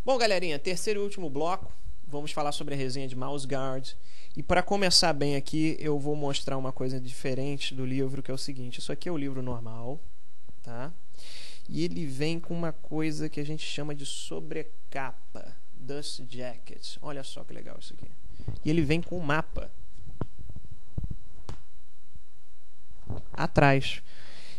Bom, galerinha, terceiro e último bloco, vamos falar sobre a resenha de Mouse Guard. E para começar bem aqui, eu vou mostrar uma coisa diferente do livro, que é o seguinte. Isso aqui é o livro normal, tá? E ele vem com uma coisa que a gente chama de sobrecapa, Dust Jacket. Olha só que legal isso aqui. E ele vem com um mapa atrás.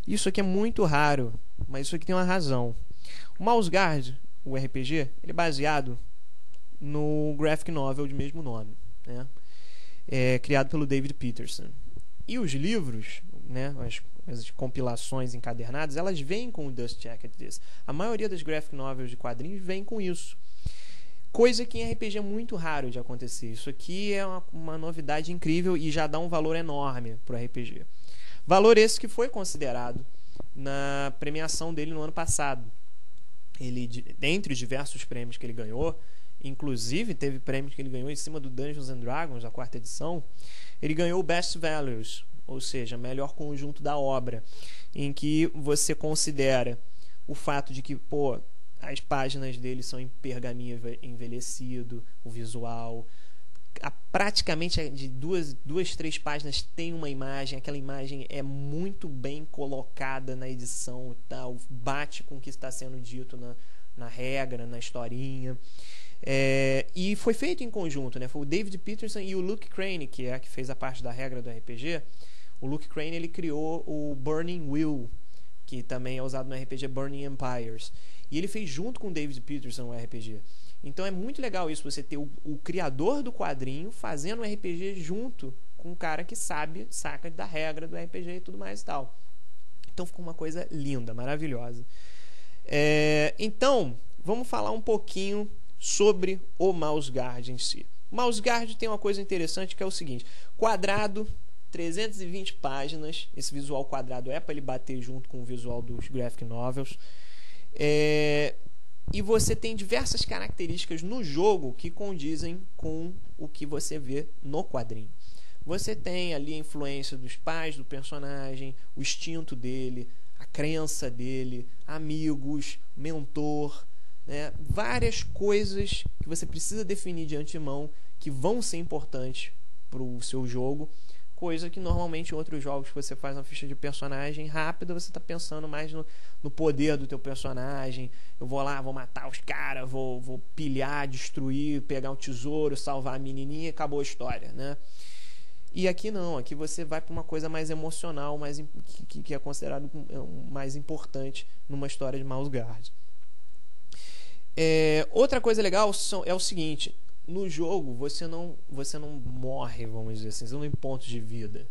Isso aqui é muito raro, mas isso aqui tem uma razão. O Mouse Guard, o RPG, ele é baseado no graphic novel de mesmo nome, né? Criado pelo David Peterson. E os livros, né, as compilações encadernadas, elas vêm com o Dust Jacket desse. A maioria das graphic novels de quadrinhos vem com isso. Coisa que em RPG é muito raro de acontecer. Isso aqui é uma novidade incrível e já dá um valor enorme para o RPG. Valor esse que foi considerado na premiação dele no ano passado. Ele, dentre os diversos prêmios que ele ganhou, inclusive teve prêmios que ele ganhou em cima do Dungeons and Dragons, a 4ª edição, ele ganhou o Best Values, ou seja, melhor conjunto da obra, em que você considera o fato de que, as páginas dele são em pergaminho envelhecido, o visual, praticamente de duas, 3 páginas tem uma imagem, aquela imagem é muito bem colocada na edição, tal, bate com o que está sendo dito na regra, na historinha. E foi feito em conjunto, né? Foi o David Peterson e o Luke Crane, que fez a parte da regra do RPG. O Luke Crane, ele criou o Burning Wheel, que também é usado no RPG Burning Empires, e ele fez junto com o David Peterson o RPG. Então é muito legal isso, você ter o criador do quadrinho fazendo um RPG junto com um cara que saca da regra do RPG e tudo mais e tal. Então ficou uma coisa linda, maravilhosa. Então, vamos falar um pouquinho sobre o Mouse Guard em si. O Mouse Guard tem uma coisa interessante que é o seguinte: quadrado, 320 páginas. Esse visual quadrado é para ele bater junto com o visual dos graphic novels. E você tem diversas características no jogo que condizem com o que você vê no quadrinho. Você tem ali a influência dos pais do personagem, o instinto dele, a crença dele, amigos, mentor, né? Várias coisas que você precisa definir de antemão que vão ser importantes para o seu jogo. Coisa que normalmente em outros jogos que você faz uma ficha de personagem rápida, você está pensando mais no poder do teu personagem. Eu vou lá, vou matar os caras, vou pilhar, destruir, pegar um tesouro, salvar a menininha e acabou a história, né? E aqui não, aqui você vai para uma coisa mais emocional, que é considerado mais importante numa história de Mouse Guard. Outra coisa legal é o seguinte: no jogo você não morre, vamos dizer assim, você não tem pontos de vida.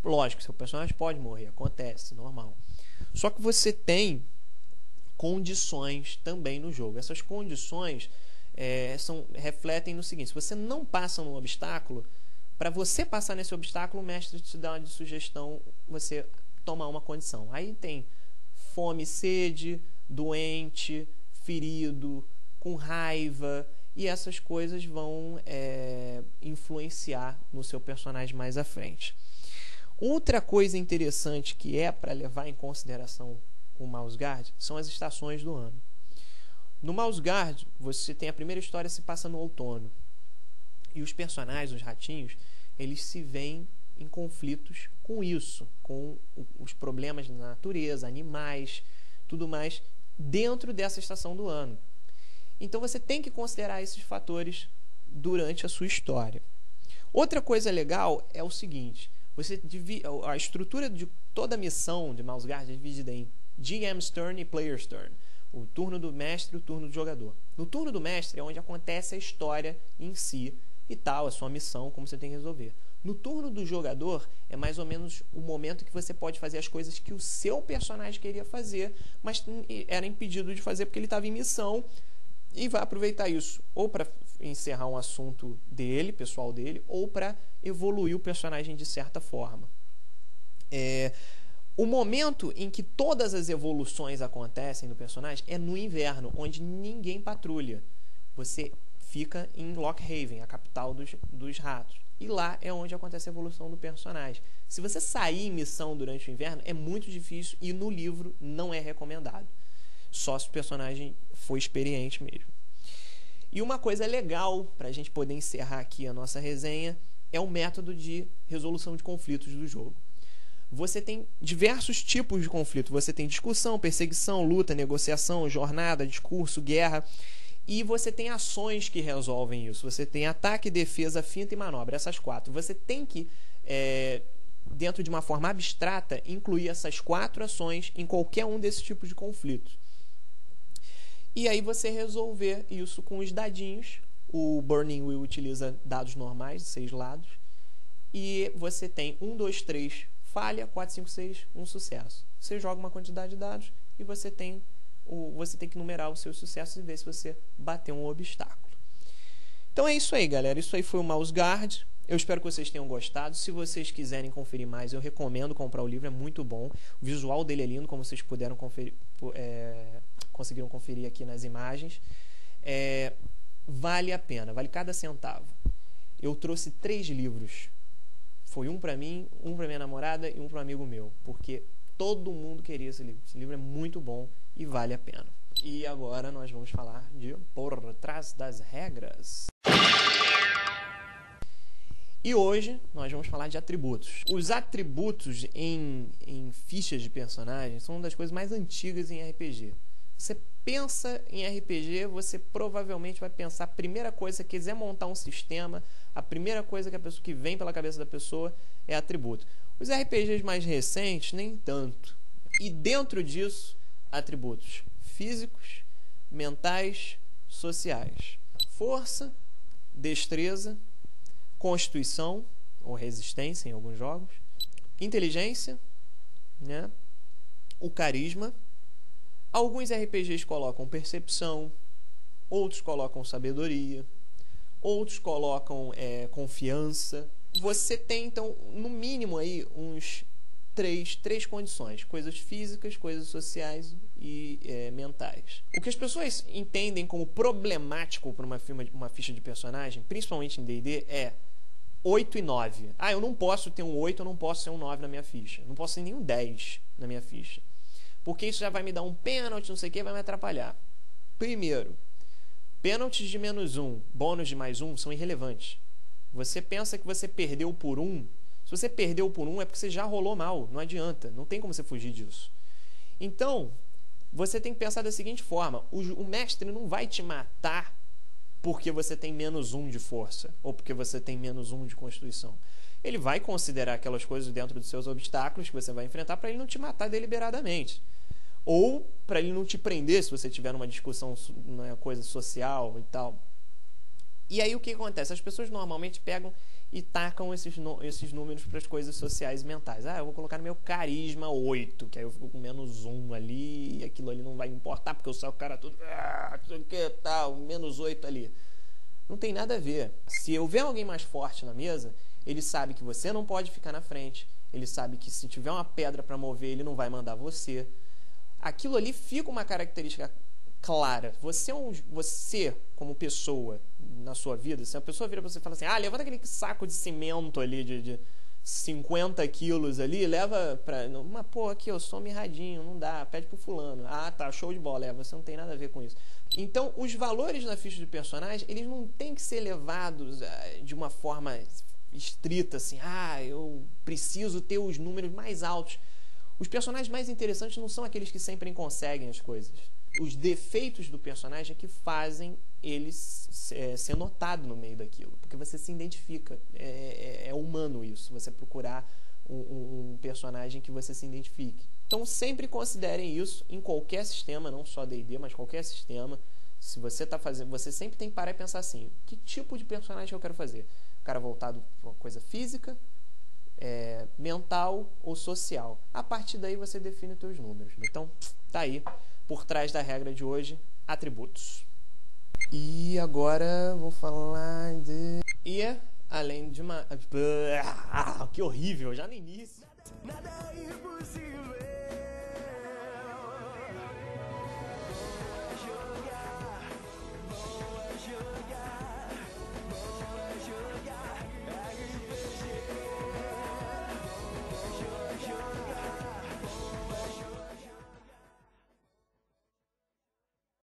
Lógico, seu personagem pode morrer, acontece, normal. Só que você tem condições também no jogo. Essas condições refletem no seguinte: se você não passa num obstáculo, para você passar nesse obstáculo, o mestre te dá uma sugestão, você tomar uma condição. Aí tem fome, sede, doente, ferido, com raiva. E essas coisas vão influenciar no seu personagem mais à frente. Outra coisa interessante que é para levar em consideração o Mouse Guard são as estações do ano. No Mouse Guard, você tem a primeira história se passa no outono. E os personagens, os ratinhos, eles se veem em conflitos com isso, com os problemas da natureza, animais, tudo mais, dentro dessa estação do ano. Então você tem que considerar esses fatores durante a sua história. Outra coisa legal é o seguinte: a estrutura de toda a missão de Mouse Guard é dividida em GM's Turn e Player's Turn. O turno do mestre e o turno do jogador. No turno do mestre é onde acontece a história em si e tal, a sua missão, como você tem que resolver. No turno do jogador é mais ou menos o momento que você pode fazer as coisas que o seu personagem queria fazer, mas era impedido de fazer porque ele estava em missão. E vai aproveitar isso ou para encerrar um assunto dele, pessoal dele, ou para evoluir o personagem de certa forma. O momento em que todas as evoluções acontecem no personagem é no inverno, onde ninguém patrulha. Você fica em Lockhaven, a capital dos ratos. E lá é onde acontece a evolução do personagem. Se você sair em missão durante o inverno, é muito difícil e no livro não é recomendado. Só se o personagem for experiente mesmo. E uma coisa legal, para a gente poder encerrar aqui a nossa resenha, é o método de resolução de conflitos do jogo. Você tem diversos tipos de conflito. Você tem discussão, perseguição, luta, negociação, jornada, discurso, guerra. E você tem ações que resolvem isso. Você tem ataque, defesa, finta e manobra. Essas 4. Você tem que, dentro de uma forma abstrata, incluir essas 4 ações em qualquer um desses tipos de conflitos. E aí você resolver isso com os dadinhos. O Burning Wheel utiliza dados normais, 6 lados. E você tem 1, 2, 3, falha, 4, 5, 6, um sucesso. Você joga uma quantidade de dados e você tem que numerar os seus sucessos e ver se você bateu um obstáculo. Então é isso aí, galera. Isso aí foi o Mouse Guard. Eu espero que vocês tenham gostado. Se vocês quiserem conferir mais, eu recomendo comprar o livro. É muito bom. O visual dele é lindo, como vocês puderam conferir, conseguiram conferir aqui nas imagens. Vale a pena. Vale cada centavo. Eu trouxe 3 livros. Foi um para mim, um para minha namorada e um para um amigo meu. Porque todo mundo queria esse livro. Esse livro é muito bom e vale a pena. E agora nós vamos falar de Por Trás das Regras. E hoje nós vamos falar de atributos. Os atributos em fichas de personagens são uma das coisas mais antigas em RPG. Você pensa em RPG, você provavelmente vai pensar, a primeira coisa, se você quiser montar um sistema, a primeira coisa que vem pela cabeça da pessoa é atributo. Os RPGs mais recentes, nem tanto. E dentro disso, atributos físicos, mentais, sociais. Força, destreza, constituição ou resistência em alguns jogos, inteligência, né? O carisma. Alguns RPGs colocam percepção, outros colocam sabedoria, outros colocam confiança. Você tem, então, no mínimo aí uns três condições: coisas físicas, coisas sociais e mentais. O que as pessoas entendem como problemático para uma ficha de personagem, principalmente em D&D, é 8 e 9. Eu não posso ter um 8, eu não posso ter um 9 na minha ficha. Não posso ter nenhum 10 na minha ficha. Porque isso já vai me dar um pênalti, não sei o que, vai me atrapalhar. Primeiro, pênaltis de -1, bônus de +1 são irrelevantes. Você pensa que você perdeu por 1. Se você perdeu por 1 é porque você já rolou mal. Não adianta. Não tem como você fugir disso. Então, você tem que pensar da seguinte forma: o mestre não vai te matar porque você tem -1 de força ou porque você tem -1 de constituição. Ele vai considerar aquelas coisas dentro dos seus obstáculos que você vai enfrentar para ele não te matar deliberadamente. Ou para ele não te prender se você tiver numa discussão, uma coisa social e tal. E aí o que acontece? As pessoas normalmente pegam e tacam esses números para as coisas sociais e mentais. Eu vou colocar no meu carisma 8, que aí eu fico com -1 ali, e aquilo ali não vai me importar, porque eu saio o cara tudo, que tal, -8 ali. Não tem nada a ver. Se eu ver alguém mais forte na mesa, ele sabe que você não pode ficar na frente, ele sabe que se tiver uma pedra para mover, ele não vai mandar você. Aquilo ali fica uma característica clara. Você como pessoa na sua vida, se a pessoa vira pra você e fala assim: levanta aquele saco de cimento ali de 50 quilos ali, leva pra... Mas, aqui eu sou mirradinho, não dá, pede pro fulano. Tá, show de bola, você não tem nada a ver com isso. Então, os valores na ficha de personagem, eles não têm que ser levados de uma forma estrita, assim, eu preciso ter os números mais altos. Os personagens mais interessantes não são aqueles que sempre conseguem as coisas. Os defeitos do personagem é que fazem ele ser notado no meio daquilo, porque você se identifica. É humano isso, você procurar um personagem que você se identifique. Então sempre considerem isso em qualquer sistema, não só D&D, mas qualquer sistema. Se você está fazendo, você sempre tem que parar e pensar assim: que tipo de personagem eu quero fazer? O cara voltado para uma coisa física, mental ou social. A partir daí você define os seus números. Então, tá aí, por trás da regra de hoje, atributos. E agora vou falar de... E além de uma... que horrível, já no início. Nada é impossível.